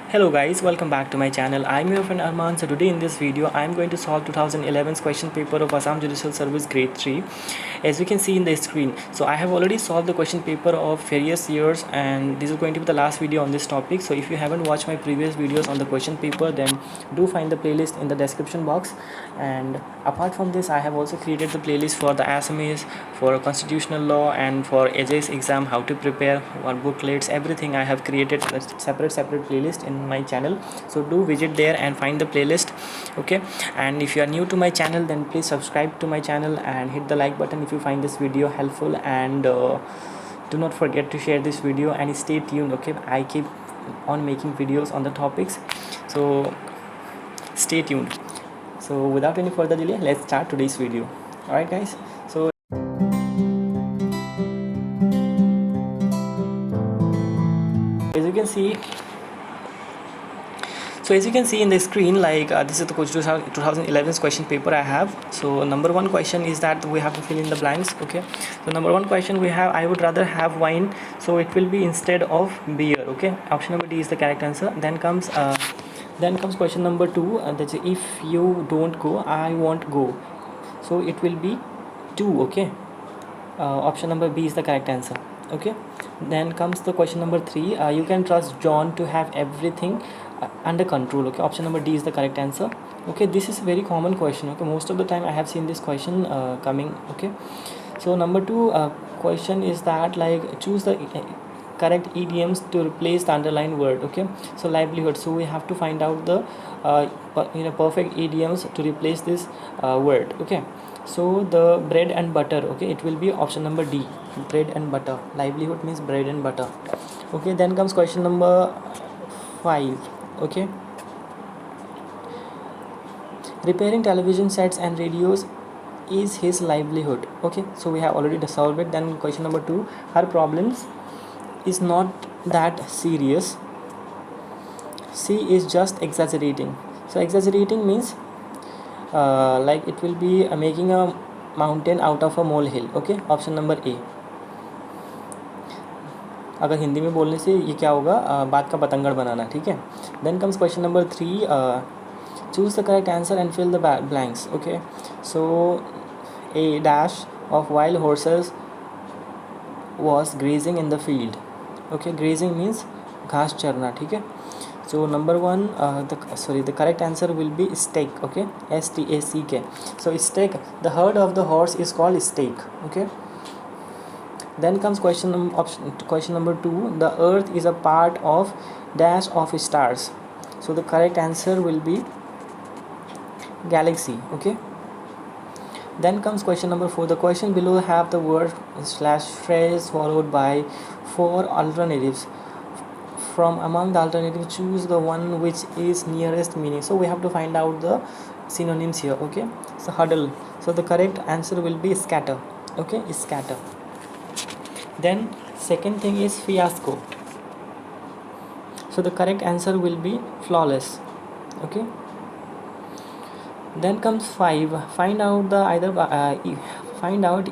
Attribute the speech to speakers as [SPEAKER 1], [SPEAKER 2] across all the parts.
[SPEAKER 1] Hello guys, welcome back to my channel. I'm your friend Arman. So today in this video, I'm going to solve 2011's question paper of Assam Judicial Service Grade 3. As you can see in the screen, so I have already solved the question paper of various years, and this is going to be the last video on this topic. So if you haven't watched my previous videos on the question paper, then do find the playlist in the description box. And apart from this, I have also created the playlist for the Assamese, for constitutional law, and for AJ's exam, how to prepare, what booklets, everything I have created a separate playlist in my channel. So do visit there and find the playlist. Okay, and if you are new to my channel, then please subscribe to my channel and hit the like button if you find this video helpful, and do not forget to share this video and stay tuned. Okay, I keep on making videos on the topics, so stay tuned. So without any further delay, let's start today's video. Alright guys, so as you can see, in the screen, like this is the 2011's question paper I have. So number one question is that we have to fill in the blanks. Okay, so number one question we have, I would rather have wine, so it will be instead of beer. Okay, option number D is the correct answer. Then comes question number two, that's if you don't go, I won't go, so it will be 2. Okay, option number B is the correct answer. Okay, then comes the question number 3, you can trust John to have everything under control. Okay, option number D is the correct answer. Okay, this is a very common question. Okay, most of the time I have seen this question coming. Okay, so number 2 question is that, like, choose the correct idioms to replace the underlined word. Okay, so livelihood, so we have to find out the perfect idioms to replace this word. Okay, so the bread and butter, okay, it will be option number D, bread and butter. Livelihood means bread and butter. Okay, then comes question number 5. Okay, repairing television sets and radios is his livelihood. Okay, so we have already solved it. Then question number 2, her problems is not that serious, she is just exaggerating. So exaggerating means like it will be making a mountain out of a molehill. Okay, option number A. अगर हिंदी में बोलने से ये क्या होगा, बात का पतंगड़ बनाना. ठीक है. Then comes question number 3, choose the correct answer and fill the blanks. Okay, so a dash of wild horses was grazing in the field. Okay, grazing means घास चरना. ठीक है. So number 1, the correct answer will be stake. Okay, STACK. So stake, the herd of the horse is called stake. Okay, then comes question number 2, the earth is a part of dash of stars, so the correct answer will be galaxy. Okay, then comes question number 4, the question below have the word / phrase followed by 4 alternatives. From among the alternatives, choose the one which is nearest meaning. So we have to find out the synonyms here. Okay, so huddle, so the correct answer will be scatter. Okay, scatter. Then second thing is fiasco, so the correct answer will be flawless. Okay, then comes 5, find out the find out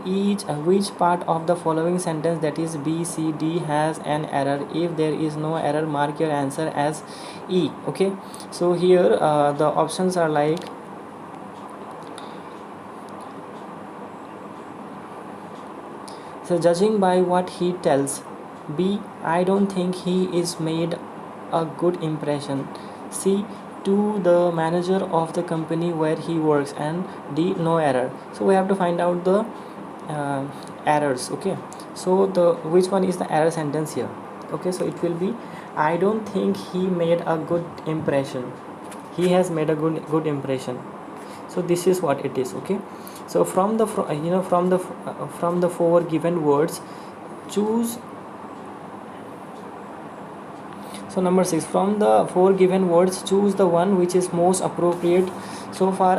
[SPEAKER 1] which part of the following sentence, that is B, C, D, has an error. If there is no error, mark your answer as E. Okay, so here the options are like, so judging by what he tells. B, I don't think he is made a good impression. C, to the manager of the company where he works. And D, no error. So we have to find out the errors. Okay, so the which one is the error sentence here? Okay, so it will be, I don't think he made a good impression, he has made a good impression. So this is what it is. Okay, so from the from the 4 given words, choose. So number 6, from the 4 given words, choose the one which is most appropriate so far,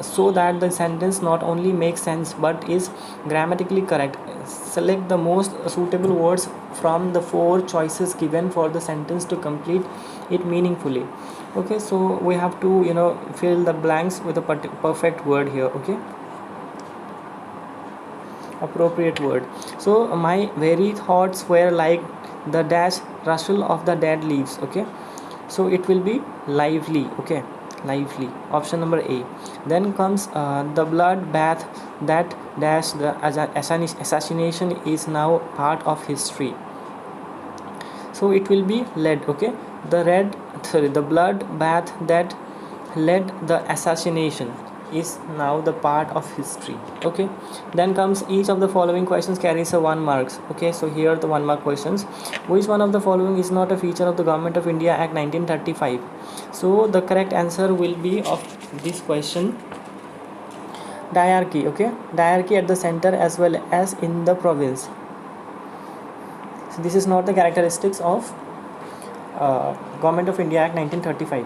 [SPEAKER 1] so that the sentence not only makes sense but is grammatically correct. Select the most suitable words from the 4 choices given for the sentence to complete it meaningfully. Okay, so we have to fill the blanks with a perfect word here. Okay, appropriate word. So my very thoughts were like the dash rustle of the dead leaves. Okay, so it will be lively. Okay, lively, option number A. Then comes the blood bath that dash the assassination is now part of history, so it will be lead. Okay, the blood bath that led the assassination is now the part of history. Okay, then comes each of the following questions carries a 1 marks. Okay, so here are the 1 mark questions. Which one of the following is not a feature of the Government of India Act 1935? So the correct answer will be of this question, diarchy. Okay, diarchy at the center as well as in the province. So this is not the characteristics of Government of India Act 1935.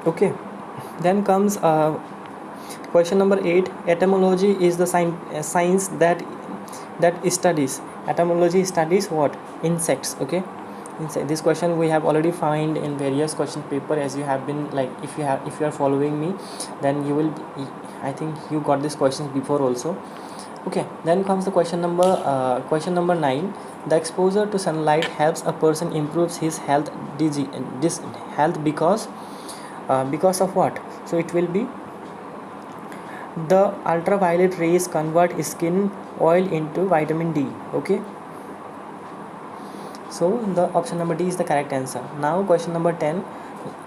[SPEAKER 1] Okay, then comes question number 8. Etymology is the science that studies. Etymology studies what? Insects. Okay, insect. This question we have already find in various question paper, as you have been like, if you are following me, then you will I think you got this questions before also. Okay, then comes the question number 9. The exposure to sunlight helps a person improves his health health because of what? So it will be the ultraviolet rays convert skin oil into vitamin D. Okay, so the option number D is the correct answer. Now question number 10.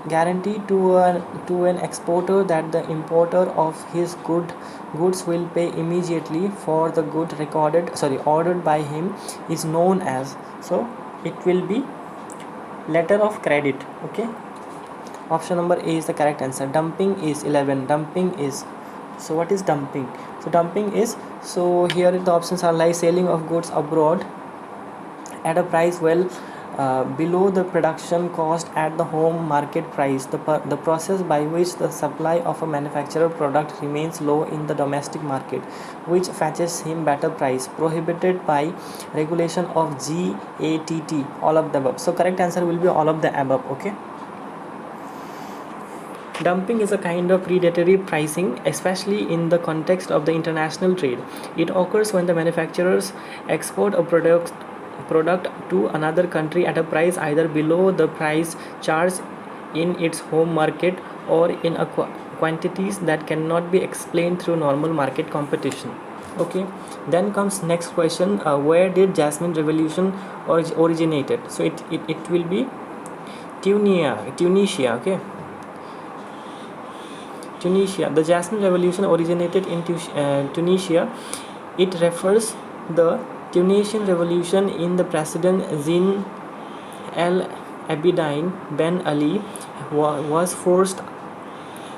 [SPEAKER 1] Guarantee to an exporter that the importer of his goods will pay immediately for the good ordered by him is known as. So it will be letter of credit. Okay, option number A is the correct answer. Dumping is 11. Dumping is, so what is dumping? So dumping is, so here the options are like selling of goods abroad at a price below the production cost at the home market price. The process by which the supply of a manufactured product remains low in the domestic market, which fetches him better price, prohibited by regulation of GATT. All of the above. So correct answer will be all of the above. Okay, dumping is a kind of predatory pricing, especially in the context of the international trade. It occurs when the manufacturers export a product to another country at a price either below the price charged in its home market or in quantities that cannot be explained through normal market competition. Okay, then comes next question. Where did Jasmine Revolution originated? So it will be Tunisia. Okay, Tunisia. The Jasmine Revolution originated in Tunisia. It refers the Tunisian Revolution in the President Zine El Abidine Ben Ali was forced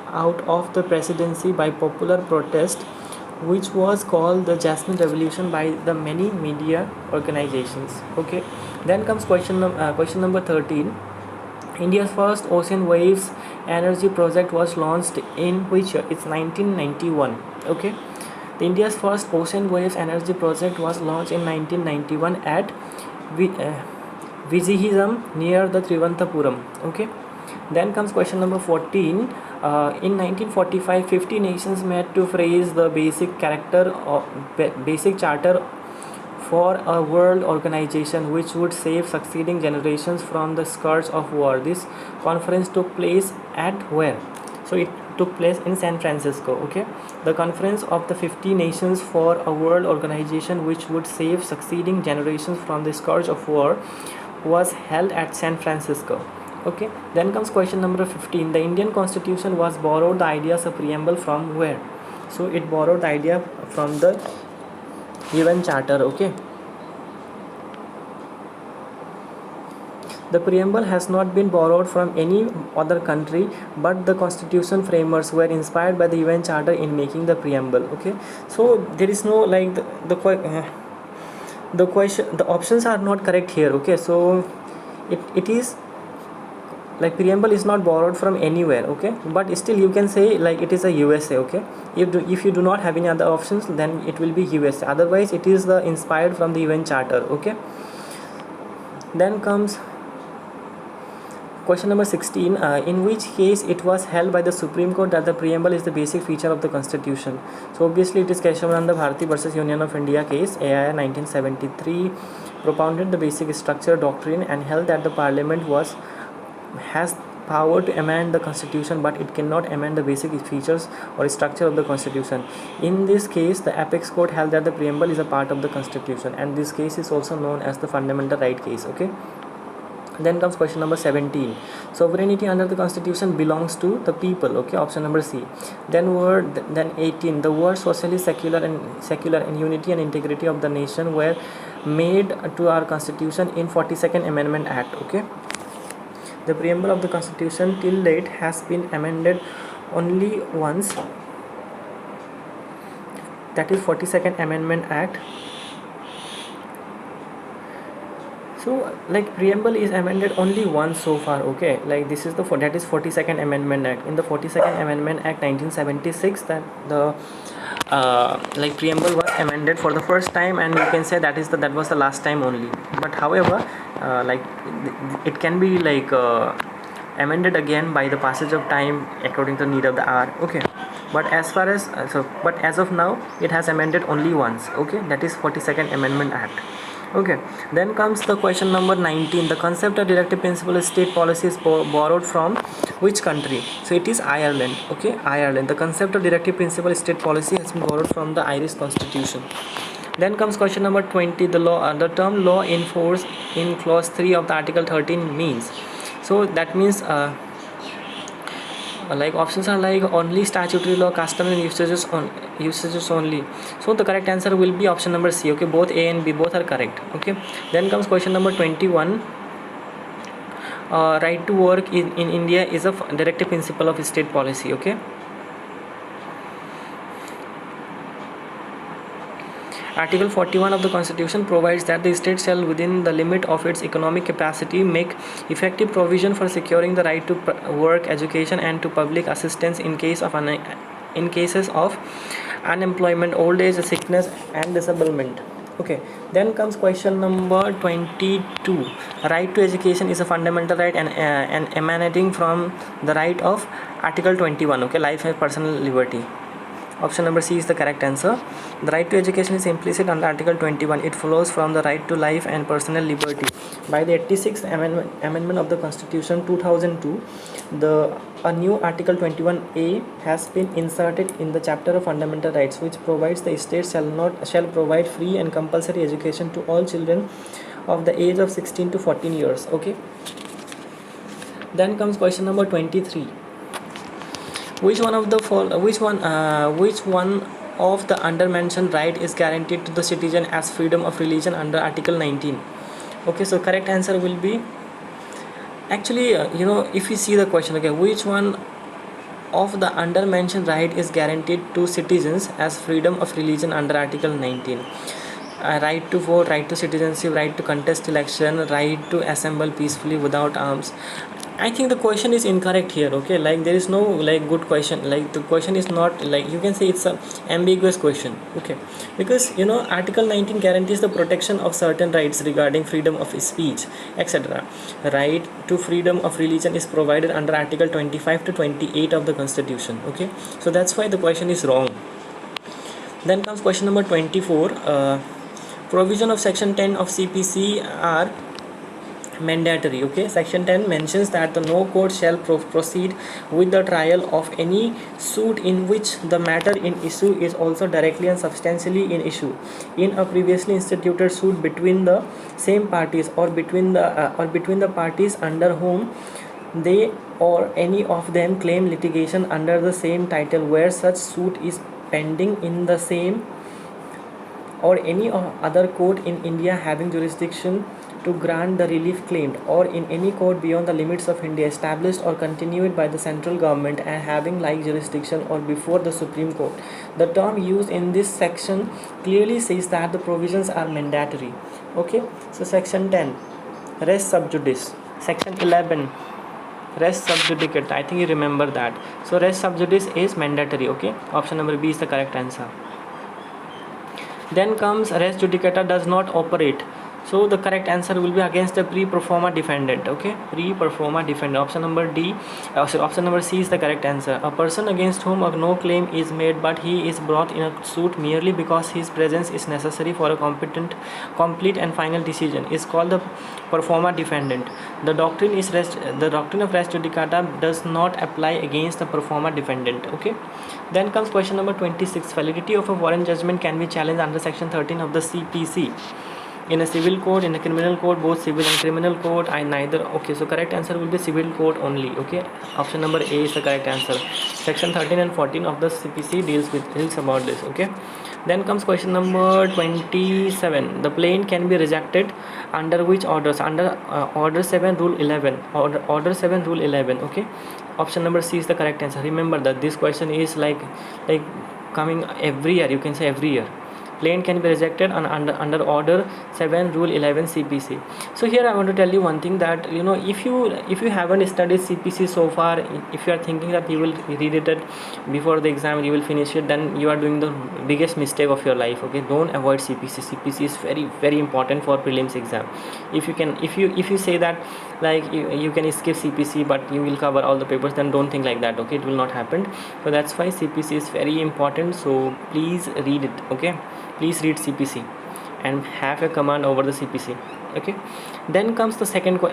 [SPEAKER 1] out of the presidency by popular protest, which was called the Jasmine Revolution by the many media organizations. Okay, then comes question number 13. India's first ocean waves energy project was launched in which year? It's 1991. Okay, the India's first ocean waves energy project was launched in 1991 at Vizhinjam near the Trivandrum. Okay, then comes question number 14. In 1945, 50 nations met to phrase the basic charter for a world organization which would save succeeding generations from the scourge of war. This conference took place at where? So it took place in San Francisco. Okay, the conference of the 50 nations for a world organization which would save succeeding generations from the scourge of war was held at San Francisco. Okay, then comes question number 15. The Indian Constitution was borrowed the ideas of preamble from where? So it borrowed the idea from the UN Charter. Okay, the preamble has not been borrowed from any other country, but the constitution framers were inspired by the UN Charter in making the preamble. Okay, so there is no like the question, the options are not correct here. Okay, so it is like preamble is not borrowed from anywhere. Okay, but still you can say like it is a USA. Okay, if you do not have any other options, then it will be USA, otherwise it is the inspired from the UN Charter. Okay, then comes question number 16. In which case it was held by the Supreme Court that the preamble is the basic feature of the Constitution? So obviously it is Keshavananda Bharati versus Union of India case, AIR 1973, propounded the basic structure doctrine and held that the Parliament was has power to amend the constitution, but it cannot amend the basic features or structure of the constitution. In this case, the apex court held that the preamble is a part of the constitution, and this case is also known as the fundamental right case. Okay. Then comes question number 17. Sovereignty under the constitution belongs to the people. Okay, option number C. Then 18. The word socially secular and unity and integrity of the nation were made to our constitution in 42nd Amendment Act. Okay. The preamble of the constitution till date has been amended only once. That is 42nd Amendment Act. So like preamble is amended only once so far. Okay, like this is that is 42nd Amendment Act. In the 42nd Amendment Act 1976, that the like preamble was amended for the first time, and you can say that was the last time only. But however, like it can be like amended again by the passage of time according to the need of the hour. Okay, but as far as but as of now, it has amended only once. Okay, that is 42nd Amendment Act. Okay, then comes the question number 19. The concept of directive principle of state policy is borrowed from which country? So it is Ireland. Okay, Ireland. The concept of directive principle of state policy has been borrowed from the Irish constitution. Then comes question number 20. The term law in force in clause 3 of the article 13 means. So that means like options are like only statutory law, custom and usages only. So the correct answer will be option number C. Okay, both A and B both are correct. Okay, then comes question number 21. Right to work in India is a directive principle of state policy. Okay, Article 41 of the Constitution provides that the state shall, within the limit of its economic capacity, make effective provision for securing the right to work, education, and to public assistance in cases of unemployment, old age, sickness, and disablement. Okay, then comes question number 22. Right to education is a fundamental right and emanating from the right of Article 21. Okay, life and personal liberty. Option number C is the correct answer. The right to education is implicit under Article 21. It follows from the right to life and personal liberty. By the 86th Amendment of the Constitution 2002, a new Article 21A has been inserted in the chapter of fundamental rights, which provides the state shall provide free and compulsory education to all children of the age of 16 to 14 years. Okay. Then comes question number 23. Which one of the undermentioned right is guaranteed to the citizen as freedom of religion under Article 19? Okay, so correct answer will be actually if you see the question, okay, which one of the undermentioned right is guaranteed to citizens as freedom of religion under Article 19? Right to vote, right to citizenship, right to contest election, right to assemble peacefully without arms. I think the question is incorrect here. Okay, like there is no like good question. Like the question is not, like you can say it's a ambiguous question. Okay, because Article 19 guarantees the protection of certain rights regarding freedom of speech, etc. Right to freedom of religion is provided under Article 25 to 28 of the Constitution. Okay, so that's why the question is wrong. Then comes question number 24. Provision of section 10 of CPC are mandatory. Okay, section 10 mentions that the no court shall proceed with the trial of any suit in which the matter in issue is also directly and substantially in issue in a previously instituted suit between the same parties or between the parties under whom they or any of them claim litigation under the same title, where such suit is pending in the same or any other court in India having jurisdiction to grant the relief claimed, or in any court beyond the limits of India established or continued by the central government and having like jurisdiction, or before the Supreme Court. The term used in this section clearly says that the provisions are mandatory. Okay, so section 10, res sub judice. Section 11, res sub judicature. I think you remember that. So res sub judice is mandatory. Okay, option number B is the correct answer. Then comes res judicata does not operate. So the correct answer will be against the pre pro forma defendant. Okay, pre pro forma defendant. Option number D, sorry, option number C is the correct answer. A person against whom no claim is made, but he is brought in a suit merely because his presence is necessary for a complete and final decision, is called the pro forma defendant. The doctrine of res judicata does not apply against the pro forma defendant. Okay. Then comes question number 26. Validity of a foreign judgment can be challenged under section 13 of the CPC. In a civil code, in a criminal code, both civil and criminal code, I neither. Okay, so correct answer will be civil code only. Okay, option number A is the correct answer. Section 13 and 14 of the CPC deals about this. Okay, then comes question number 27. The plane can be rejected under which orders? Under order 7 rule 11. Order 7 rule 11. Okay, option number C is the correct answer. Remember that this question is like coming every year. You can say every year. Plane can be rejected under order 7 rule 11 CPC. So here I want to tell you one thing, that if you haven't studied CPC so far, if you are thinking that you will read it before the exam, you will finish it, then you are doing the biggest mistake of your life. Okay, don't avoid CPC. CPC is very very important for prelims exam. If you say that like you can skip CPC but you will cover all the papers, then don't think like that. Okay, it will not happen. So that's why CPC is very important. So please read it. Okay, please read CPC and have a command over the CPC. Okay, then comes the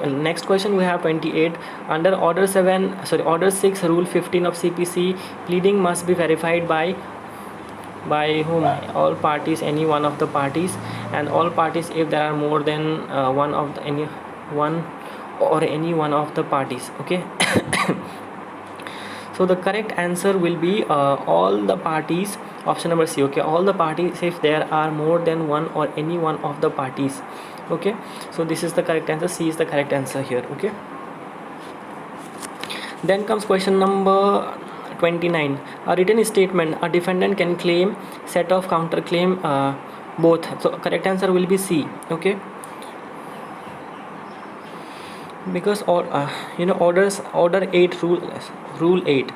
[SPEAKER 1] next question. We have 28. Under order 6 rule 15 of CPC, pleading must be verified by whom? All parties, any one of the parties, and all parties if there are more than any one of the parties. Okay. So the correct answer will be all the parties. Option number C. Okay, all the parties if there are more than one or any one of the parties. Okay, so this is the correct answer. C is the correct answer here. Okay, then comes question number 29. A written statement, a defendant can claim set of counter claim both. So correct answer will be C. Okay, because order 8 rule 8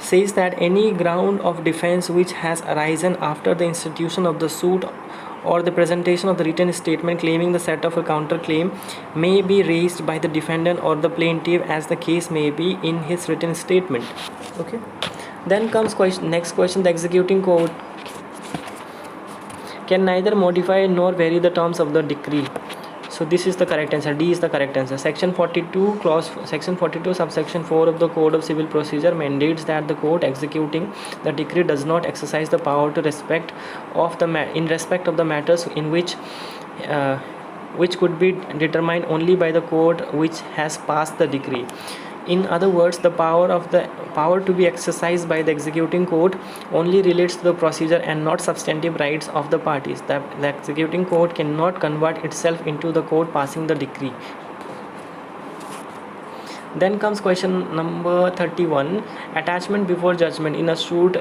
[SPEAKER 1] says that any ground of defense which has arisen after the institution of the suit or the presentation of the written statement claiming the set of a counterclaim may be raised by the defendant or the plaintiff as the case may be in his written statement. Okay, then comes next question. The executing court can neither modify nor vary the terms of the decree. So this is the correct answer. D is the correct answer. Section 42 subsection 4 of the Code of Civil Procedure mandates that the court executing the decree does not exercise the power to in respect of the matters in which could be determined only by the court which has passed the decree. In other words, the power to be exercised by the executing court only relates to the procedure and not substantive rights of the parties. The executing court cannot convert itself into the court passing the decree. Then comes question number 31. Attachment before judgment in a suit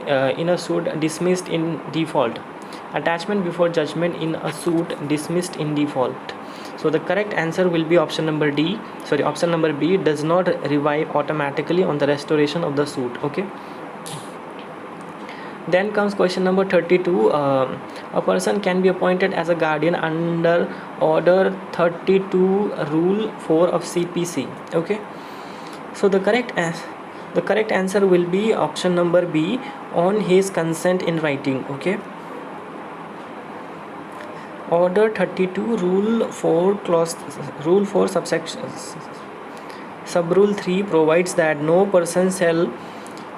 [SPEAKER 1] dismissed in default. Attachment before judgment in a suit dismissed in default. So the correct answer will be option number B, does not revive automatically on the restoration of the suit. Okay, then comes question number 32. A person can be appointed as a guardian under order 32 rule 4 of CPC. Okay, so the correct answer will be option number B, on his consent in writing. Okay, order 32 rule 4 subsection subrule 3 provides that no person shall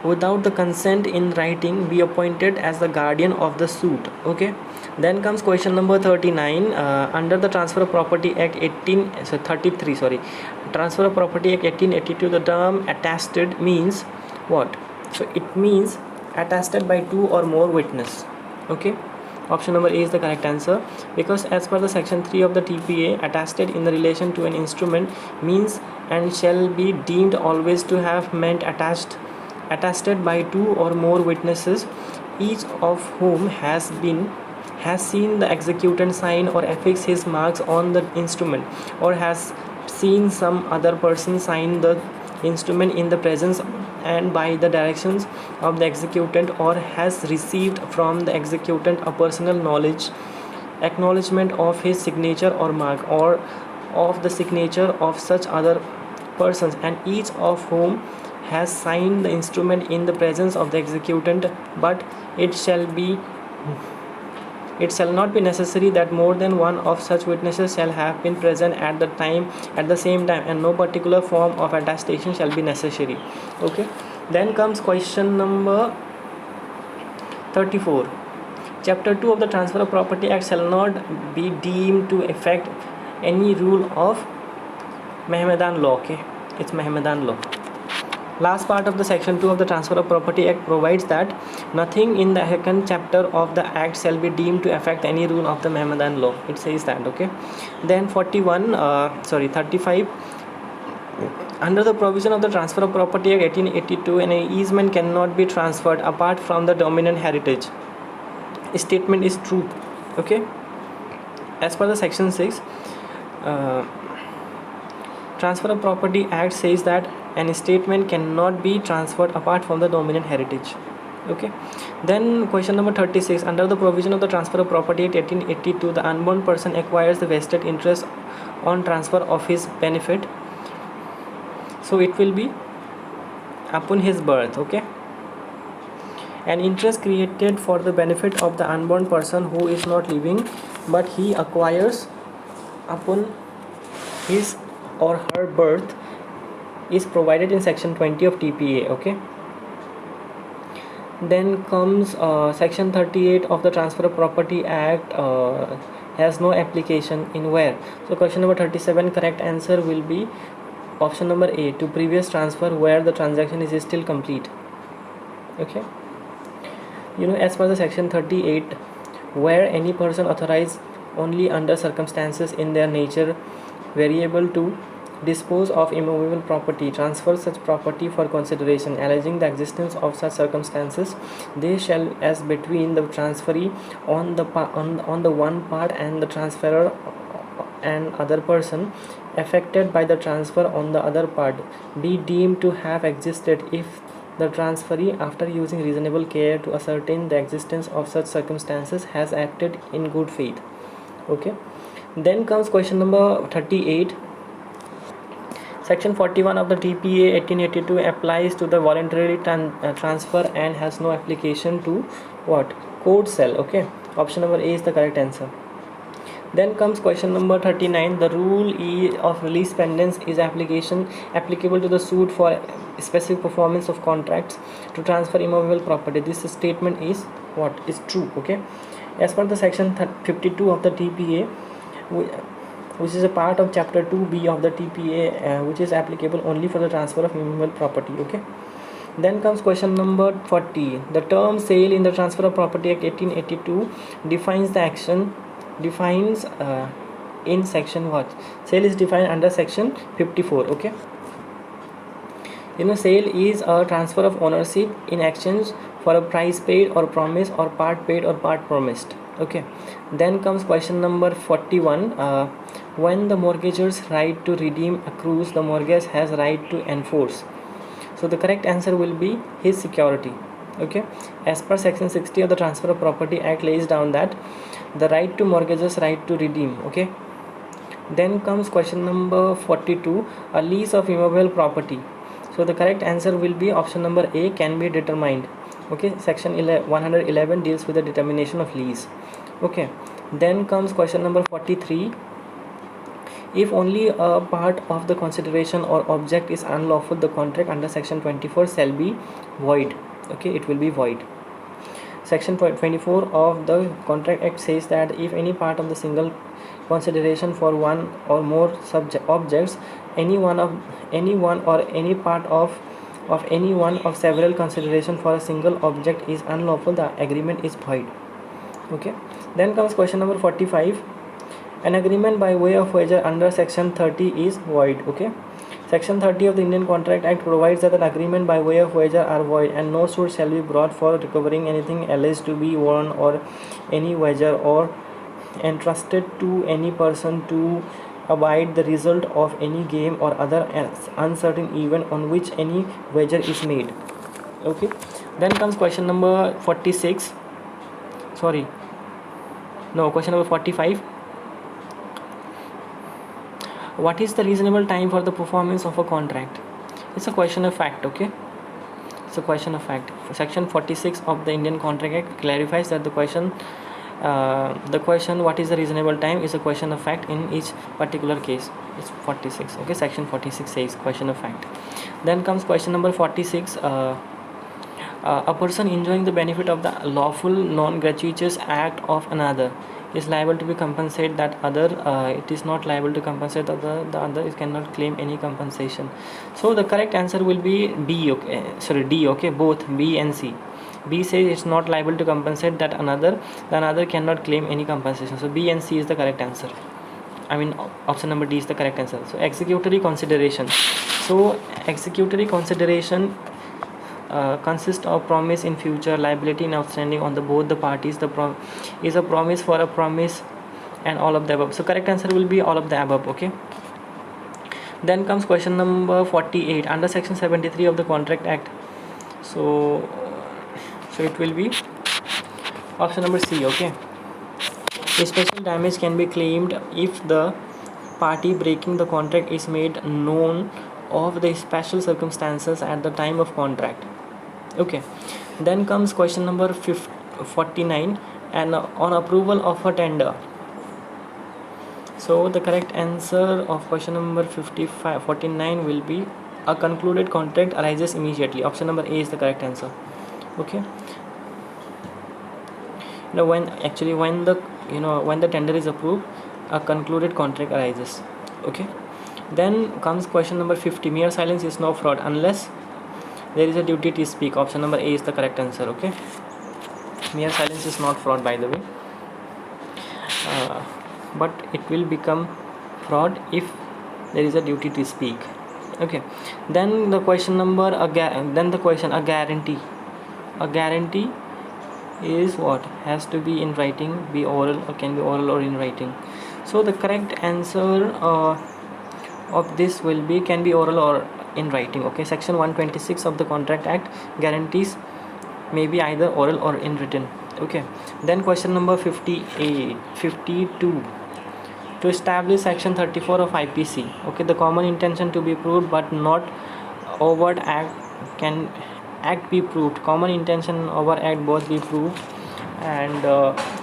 [SPEAKER 1] without the consent in writing be appointed as the guardian of the suit. Okay, then comes question number 39. Under the Transfer of Property Act 1882, the term attested means what? So it means attested by 2 or more witnesses. Okay, option number A is the correct answer, because as per the section 3 of the TPA, attested in the relation to an instrument means and shall be deemed always to have meant attested by 2 or more witnesses, each of whom has seen the executant sign or affix his marks on the instrument, or has seen some other person sign the instrument in the presence and by the directions of the executant, or has received from the executant a personal knowledge acknowledgement of his signature or mark, or of the signature of such other persons, and each of whom has signed the instrument in the presence of the executant, but it shall not be necessary that more than one of such witnesses shall have been present at the same time, and no particular form of attestation shall be necessary. Okay, then comes question number 34. Chapter 2 of the Transfer of Property Act shall not be deemed to affect any rule of Mohammedan law. Okay, it's Mohammedan law. Last part of the section 2 of the Transfer of Property Act provides that nothing in the second chapter of the act shall be deemed to affect any rule of the Mohammedan law. It says that. Okay, then 35. Under the provision of the Transfer of Property Act 1882, an easement cannot be transferred apart from the dominant heritage. Statement is true. Okay, as per the section 6, Transfer of Property Act says that an statement cannot be transferred apart from the dominant heritage. Okay, then question number 36. Under the provision of the Transfer of Property Act 1882, the unborn person acquires the vested interest on transfer of his benefit, so it will be upon his birth. Okay, an interest created for the benefit of the unborn person who is not living, but he acquires upon his or her birth, is provided in section 20 of TPA. Okay, then comes section 38 of the Transfer of Property Act has no application in where. So question number 37, correct answer will be option number A, to previous transfer where the transaction is still complete. Okay, as per the section 38, where any person authorized only under circumstances in their nature variable to dispose of immovable property, transfer such property for consideration, alleging the existence of such circumstances, they shall, as between the transferee on the one part and the transferor and other person affected by the transfer on the other part, be deemed to have existed if the transferee, after using reasonable care to ascertain the existence of such circumstances, has acted in good faith. Okay, then comes question number 38. Section 41 of the TPA 1882 applies to the voluntary transfer and has no application to what? Code cell. Okay, option number A is the correct answer. Then comes question number 39. The rule of release pendens is applicable to the suit for specific performance of contracts to transfer immovable property. This statement is what? Is true. Okay, as per the section 52 of the TPA, which is a part of chapter 2B of the TPA, which is applicable only for the transfer of immovable property. Okay, then comes question number 40. The term sale in the Transfer of Property Act 1882 defines in section what? Sale is defined under section 54. Okay, sale is a transfer of ownership in exchange for a price paid or promise, or part paid or part promised. Okay, then comes question number 41. When the mortgager's right to redeem accrues, the mortgage has right to enforce. So the correct answer will be his security. Okay, as per section 60 of the Transfer of Property Act lays down that the right to mortgager's right to redeem. Okay, then comes question number 42. A lease of immovable property. So the correct answer will be option number A, can be determined. Okay, section 111 deals with the determination of lease. Okay, then comes question number 43. If only a part of the consideration or object is unlawful, the contract under section 24 shall be void. Okay, it will be void. Section 24 of the Contract Act says that if any part of the single consideration for one or more objects, any one or any part of any one of several consideration for a single object is unlawful, the agreement is void. Okay, then comes question number 45. An agreement by way of wager under section 30 is void. Okay, section 30 of the Indian Contract Act provides that an agreement by way of wager are void, and no suit shall be brought for recovering anything alleged to be won or any wager or entrusted to any person to abide the result of any game or other uncertain event on which any wager is made. Okay, then comes question number 46. No, question number 45. What is the reasonable time for the performance of a contract? It's a question of fact, okay? It's a question of fact. Section 46 of the Indian Contract Act clarifies that the question what is the reasonable time is a question of fact in each particular case. It's 46, okay? Section 46 says question of fact. Then comes question number 46. A person enjoying the benefit of the lawful non-gratuitous act of another is liable to be compensated that other. It is not liable to compensate the other. It cannot claim any compensation. So the correct answer will be B, okay? Sorry, D, okay? Both B and C. B says it's not liable to compensate that another. The another cannot claim any compensation. So B and C is the correct answer. I mean, option number D is the correct answer. So executory consideration. So executory consideration consists of promise in future, liability in outstanding on the both the parties. The is a promise for a promise, and all of the above. So correct answer will be all of the above, okay? Then comes question number 48 under section 73 of the Contract Act. So it will be option number C, okay? A special damage can be claimed if the party breaking the contract is made known of the special circumstances at the time of contract, okay? Then comes question number 49, and on approval of a tender. So the correct answer of question number 49 will be a concluded contract arises immediately. Option number A is the correct answer, okay? Now when the tender is approved, a concluded contract arises, okay? Then comes question number 50. Mere silence is no fraud unless there is a duty to speak. Option number A is the correct answer, okay? Mere silence is not fraud, by the way, but it will become fraud if there is a duty to speak, okay? Then the question number a guarantee. A guarantee is what has to be in writing, be oral, or can be oral or in writing. So the correct answer of this will be can be oral or in writing, okay? Section 126 of the Contract Act guarantees may be either oral or in written, okay? Then question number 52. To establish section 34 of IPC, okay, the common intention to be proved but not overt act can act be proved. Common intention and overt act both be proved, and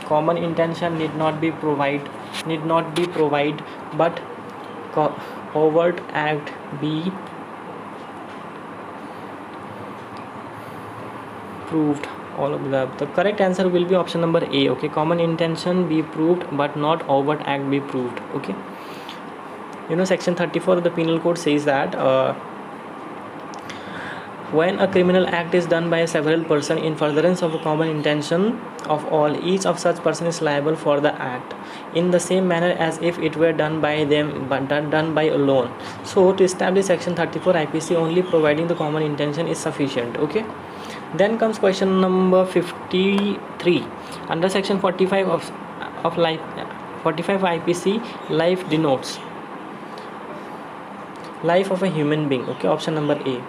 [SPEAKER 1] common intention need not be provide, but overt act be proved. All of the correct answer will be option number A, okay? Common intention be proved but not overt act be proved, okay? Section 34 of the Penal Code says that when a criminal act is done by a several person in furtherance of a common intention of all, each of such person is liable for the act in the same manner as if it were done by them but done by alone. So to establish section 34 IPC, only providing the common intention is sufficient, okay? Then comes question number 53. Under section 45 of life 45 IPC, life denotes life of a human being, okay? Option number A.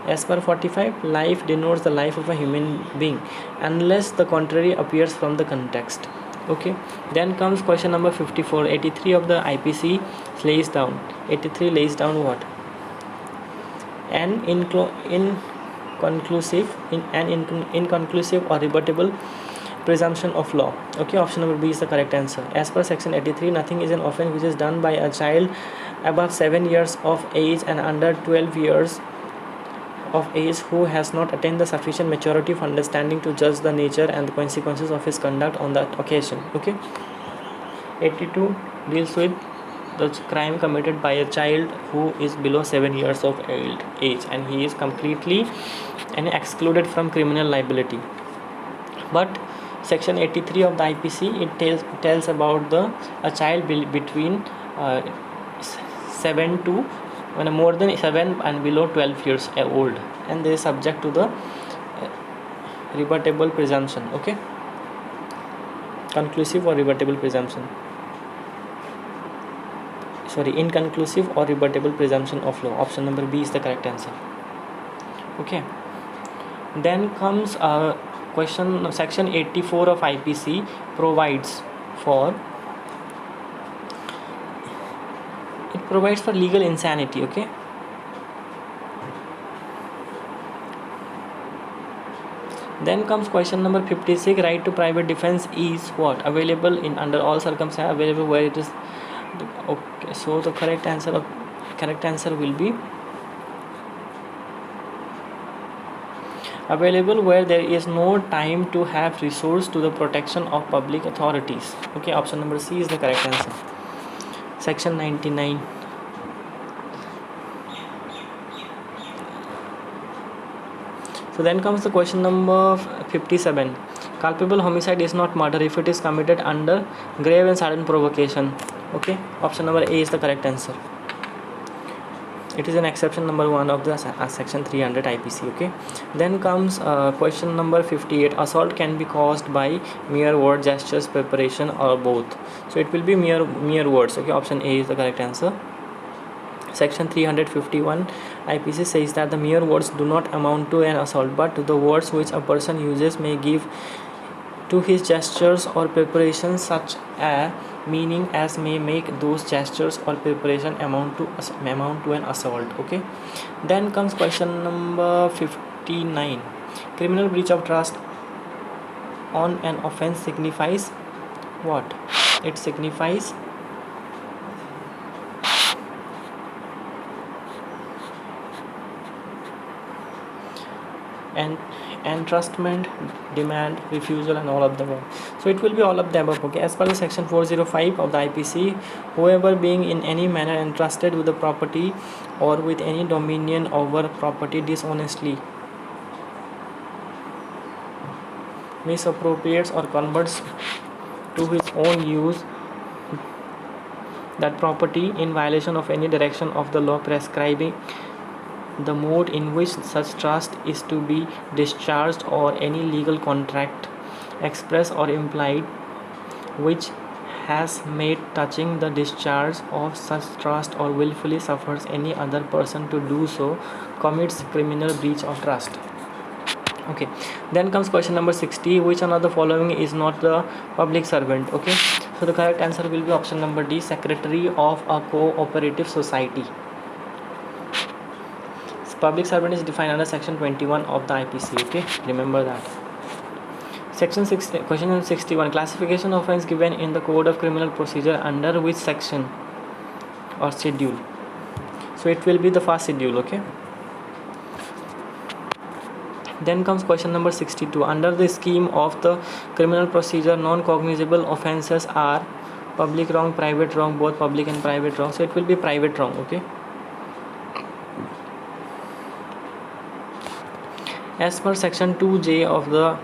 [SPEAKER 1] As per 45, life denotes the life of a human being unless the contrary appears from the context, okay? Then comes question number 54. 83 of the IPC lays down what? An inconclusive or rebuttable presumption of law, okay? Option number B is the correct answer. As per section 83, nothing is an offense which is done by a child above 7 years of age and under 12 years of age who has not attained the sufficient maturity of understanding to judge the nature and the consequences of his conduct on that occasion, okay? 82 deals with the crime committed by a child who is below 7 years of age and he is completely excluded from criminal liability. But section 83 of the IPC, it tells about a child between 7 to more than 7 and below 12 years old, and they are subject to the rebuttable presumption, okay? Inconclusive or rebuttable presumption of law. Option number B is the correct answer, okay? Then comes question section 84 of IPC provides for legal insanity. Okay, then comes question number 56. Right to private defense is what? Available in under all circumstances, available where it is. Okay, so the correct answer will be available where there is no time to have resource to the protection of public authorities. Okay, option number C is the correct answer. Section 99. So then comes the question number 57. Culpable homicide is not murder if it is committed under grave and sudden provocation. Okay, option number A is the correct answer. It is an exception number 1 of the section 300 IPC. Okay, then comes question number 58. Assault can be caused by mere word, gestures, preparation, or both. So it will be mere words. Okay, option A is the correct answer. Section 351 IPC says that the mere words do not amount to an assault, but the words which a person uses may give to his gestures or preparations such a meaning as may make those gestures or preparation amount to an assault. Okay, then comes question number 59. Criminal breach of trust on an offense signifies what? It signifies and entrustment, demand, refusal, and all of the above. So it will be all of the above. Okay, as per the section 405 of the IPC, whoever being in any manner entrusted with the property or with any dominion over property dishonestly misappropriates or converts to his own use that property in violation of any direction of the law prescribing the mode in which such trust is to be discharged or any legal contract express or implied which has made touching the discharge of such trust or willfully suffers any other person to do so commits criminal breach of trust. Okay, then comes question number 60. Which one of the following is not the public servant? Okay, so the correct answer will be option number D, secretary of a cooperative society. Public servant is defined under section 21 of the IPC. Okay, remember that. Section 60, question number 61. Classification of offense given in the Code of Criminal Procedure under which section or schedule? So it will be the first schedule. Okay, then comes question number 62. Under the scheme of the criminal procedure, non-cognizable offenses are public wrong, private wrong, both public and private wrong. So it will be private wrong. Okay, as per section 2J of the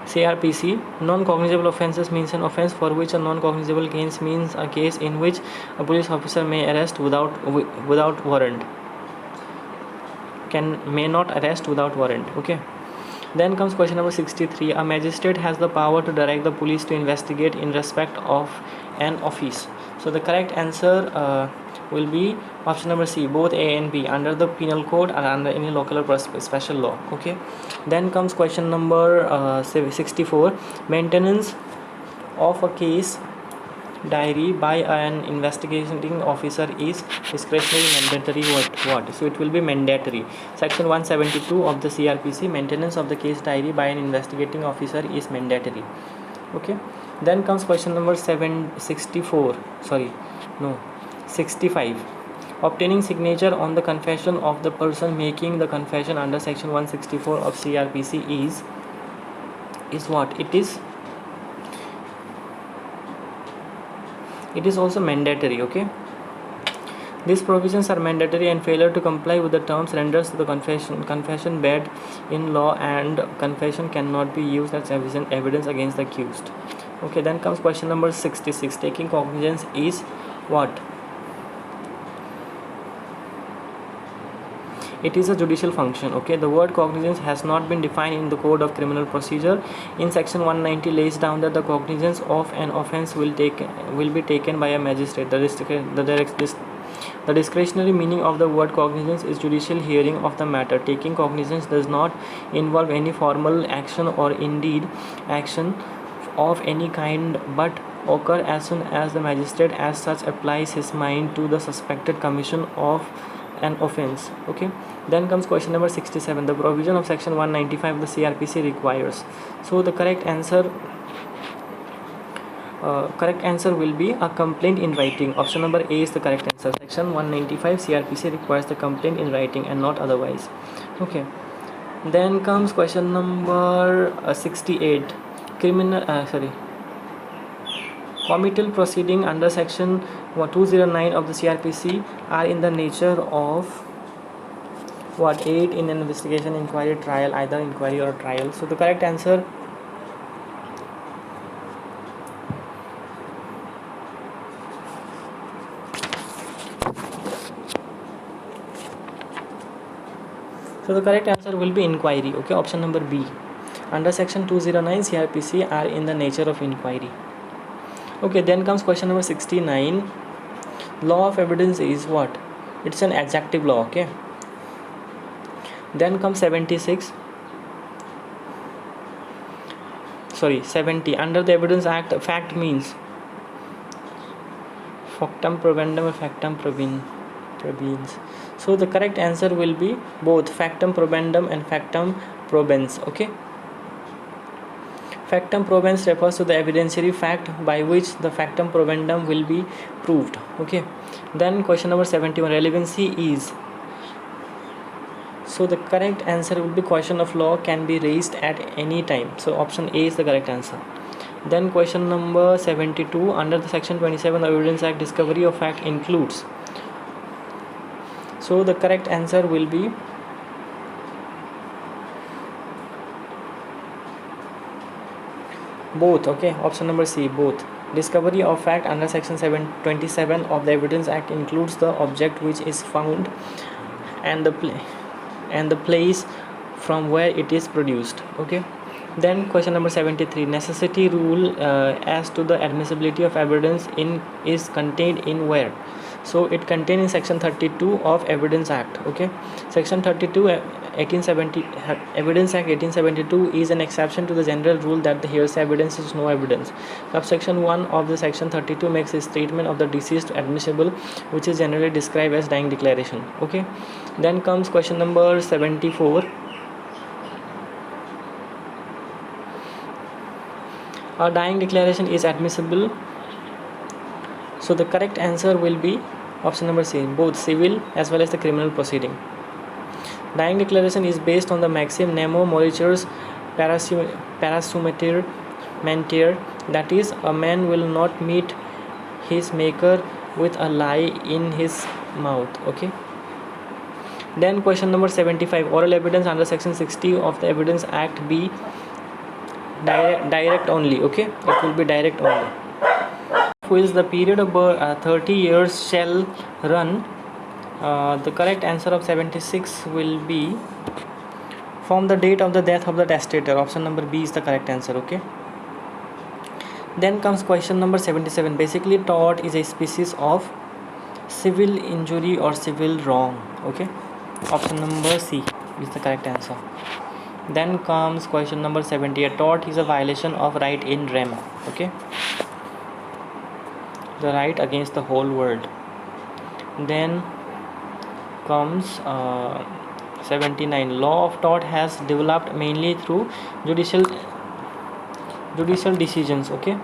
[SPEAKER 1] CRPC, non-cognizable offenses means an offense for which a non-cognizable case means a case in which a police officer may arrest without warrant, may not arrest without warrant. Okay, then comes question number 63. A magistrate has the power to direct the police to investigate in respect of an offense. So the correct answer will be option number C, both A and B, under the penal code and under any local or special law. Okay, then comes question number 64. Maintenance of a case diary by an investigating officer is discretionary, mandatory, what? So it will be mandatory. Section 172 of the CRPC, maintenance of the case diary by an investigating officer is mandatory. Okay, then comes question number 65. Obtaining signature on the confession of the person making the confession under section 164 of CRPC is what? It is also mandatory. Okay, these provisions are mandatory, and failure to comply with the terms renders the confession bad in law, and confession cannot be used as evidence against the accused. Okay, then comes question number 66. Taking cognizance is what? It is a judicial function. Okay, the word cognizance has not been defined in the Code of Criminal Procedure. In section 190 lays down that the cognizance of an offense will be taken by a magistrate. The discretionary meaning of the word cognizance is judicial hearing of the matter. Taking cognizance does not involve any formal action or indeed action of any kind, but occur as soon as the magistrate as such applies his mind to the suspected commission of an offense. Okay, then comes question number 67. The provision of section 195 of the CRPC requires. So the correct answer will be a complaint in writing. Option number A is the correct answer. Section 195 CRPC requires the complaint in writing and not otherwise. Okay, then comes question number 68. Committal proceeding under section 209 of the CRPC are in the nature of what? Aid in an investigation, inquiry, trial, either inquiry or trial. So the correct answer will be inquiry. Okay, option number B. Under section 209 CRPC are in the nature of inquiry. Okay, then comes question number 69. Law of evidence is what? It's an adjective law. Okay, then comes 70. Under the Evidence Act, fact means factum probandum or factum probiens. So the correct answer will be both factum probandum and factum probens. Okay, factum probens refers to the evidentiary fact by which the factum probandum will be proved. Okay, then question number 71. Relevancy is. So the correct answer will be question of law can be raised at any time. So option A is the correct answer. Then question number 72. Under the section 27 of the Evidence Act, discovery of fact includes. So the correct answer will be both. Okay, option number C, both. Discovery of fact under section 727 of the Evidence Act includes the object which is found and the place from where it is produced. Okay, then question number 73. Necessity rule as to the admissibility of evidence is contained in where? So it contained in section 32 of Evidence Act. Okay, section 32 1870 Evidence Act 1872 is an exception to the general rule that the hearsay evidence is no evidence. Subsection 1 of the section 32 makes a statement of the deceased admissible, which is generally described as dying declaration. Okay, then comes question number 74. A dying declaration is admissible. So the correct answer will be option number C, both civil as well as the criminal proceeding. Dying declaration is based on the maxim nemo moriturus parasumeter mentir, that is, a man will not meet his maker with a lie in his mouth. Okay, then question number 75. Oral evidence under section 60 of the Evidence Act be direct only. Okay, it will be direct only. Which the period of 30 years shall run. The correct answer of 76 will be from the date of the death of the testator. Option number B is the correct answer. Okay, then comes question number 77. Basically, tort is a species of civil injury or civil wrong. Okay, option number C is the correct answer. Then comes question number 78. Tort is a violation of right in rem. Okay, the right against the whole world. Then comes 79. Law of tort has developed mainly through judicial decisions. Okay,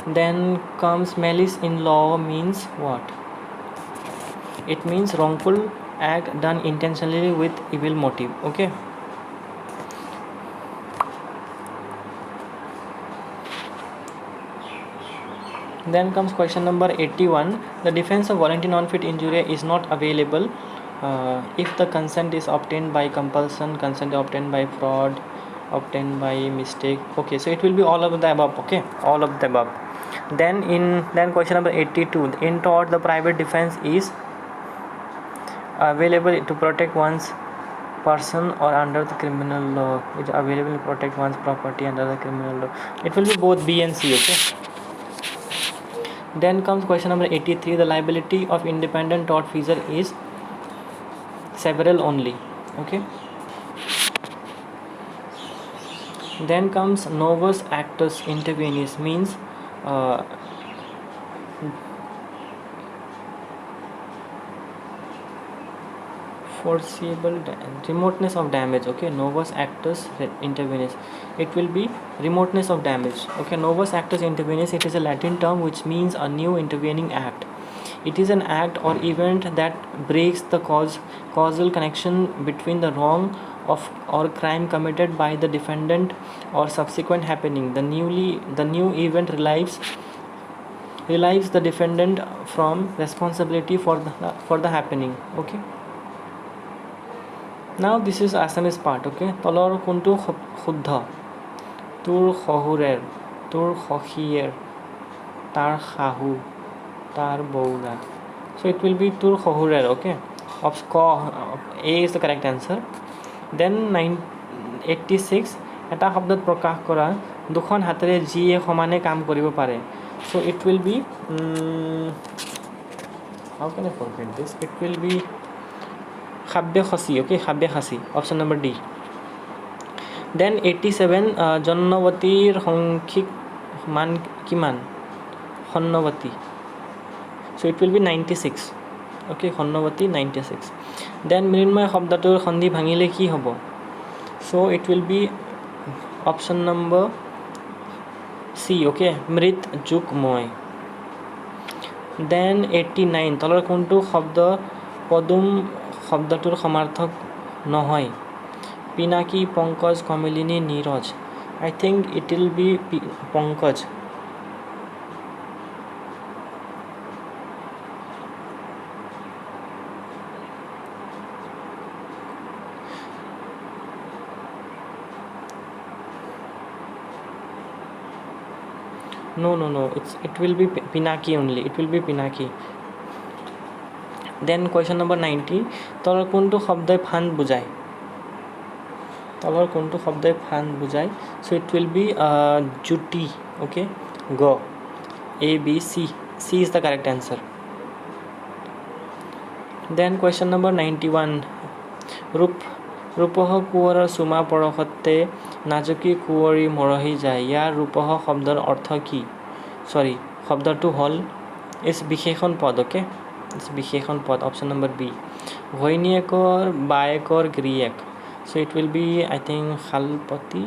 [SPEAKER 1] then comes malice in law means what? It means wrongful act done intentionally with evil motive. Okay, then comes question number 81. The defense of voluntary non-fit injury is not available if the consent is obtained by compulsion, consent obtained by fraud, obtained by mistake. Okay, so it will be all of the above. Okay, all of the above. Then question number 82. In tort, the private defense is available to protect one's person or under the criminal law. It is available to protect one's property under the criminal law. It will be both B and C. Okay, Then comes question number 83. The liability of independent tortfeasor is several only. Okay. Then comes novus actus intervenis, means uh, foreseeable remoteness of damage. Okay, novus actus intervenis, it will be remoteness of damage. Okay, novus actus intervenis, it is a Latin term which means a new intervening act. It is an act or event that breaks the causal connection between the wrong of or crime committed by the defendant or subsequent happening. The new event relieves the defendant from responsibility for the happening. Okay. Now this is Assamese part. Okay, তলৰ কোনটো শুদ্ধ? তোৰ শহুৰেৰ, তোৰ সখীয়েৰ, তাৰ শাহু, তাৰ বৌৰা. So it will be তোৰ শহুৰেৰ. Okay, A is the correct answer. Then 86, এটা শব্দত প্ৰকাশ কৰা দুখন হাতেৰে যিয়ে সমানে কাম কৰিব পাৰে. So it will be how can I forget this? It will be খাব্যে খচি. Okay, খাব্যে Khasi, option number D. Then 87, জন্মৱতীৰ সংখ্যিক মান কিমান? সন্নৱতী. So it will be 96. Okay, সন্নৱতী 96. Then মৃন্ময় শব্দটোৰ সন্ধি ভাঙিলে কি হ'ব? So it will be option number C. Okay, মৃত যোগ মই. Then 89, তলৰ কোনটো শব্দ পদুম শব্দটোৰ সমাৰ্থক নহয়? পিনাকী, পংকজ, কমলিনী, নীৰজ. I think it will be Pankaj. No. It will be Pinaki only. It will be Pinaki. Then question number 90. তলৰ কোনটো শব্দই ফান বুজায়? তলৰ কোনটো শব্দই ফান বুজায়? So it will be জুতি. Okay, go. A, B, C. C is the correct answer. Then question number 91. ৰূপহ কোঁৱৰৰ চুমা পৰশতে নাজুকি কুঁৱৰী মৰহি যায়. ইয়াৰ ৰূপহ শব্দৰ অৰ্থ কি? Sorry, শব্দটো হ'ল ইজ বিশেষণ পদ. Okay, ইজ বিশেষণ পদ, option number B. ঘৈণীয়েকৰ বায়েকৰ গিৰিয়েক. So it will be, I think, শালপতি.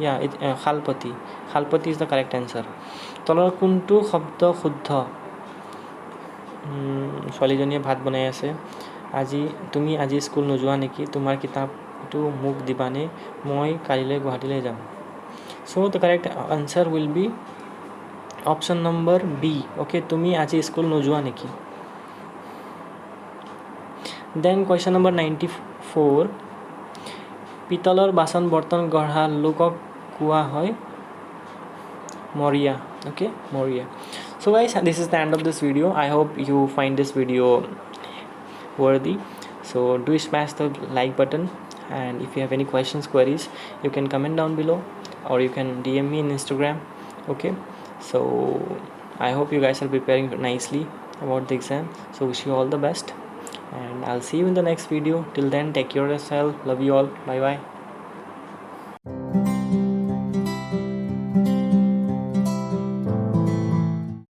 [SPEAKER 1] Yeah, শালপতি. শালপতি is the correct answer. তলৰ কোনটো শব্দ শুদ্ধ? ছোৱালীজনীয়ে ভাত বনাই আছে. তুমি আজি স্কুল নোযোৱা নেকি? তোমাৰ কিতাপটো মোক দিবানে? মই কালিলৈ গুৱাহাটীলৈ যাম. So the correct answer will be option number B. Okay, তুমি আজি স্কুল নোযোৱা নেকি? Then question number 94. পিতলৰ বাচন বৰ্তন গঢ়া লোকক কোৱা হয় Moria. Okay, Moria. So guys, this is the end of this video. I hope you find this video worthy. So do smash the like button, and if you have any questions, queries, you can comment down below, or you can DM me in Instagram. Okay, so I hope you guys are preparing nicely about the exam. So wish you all the best, and I'll see you in the next video. Till then, take care of yourself. Love you all. Bye bye.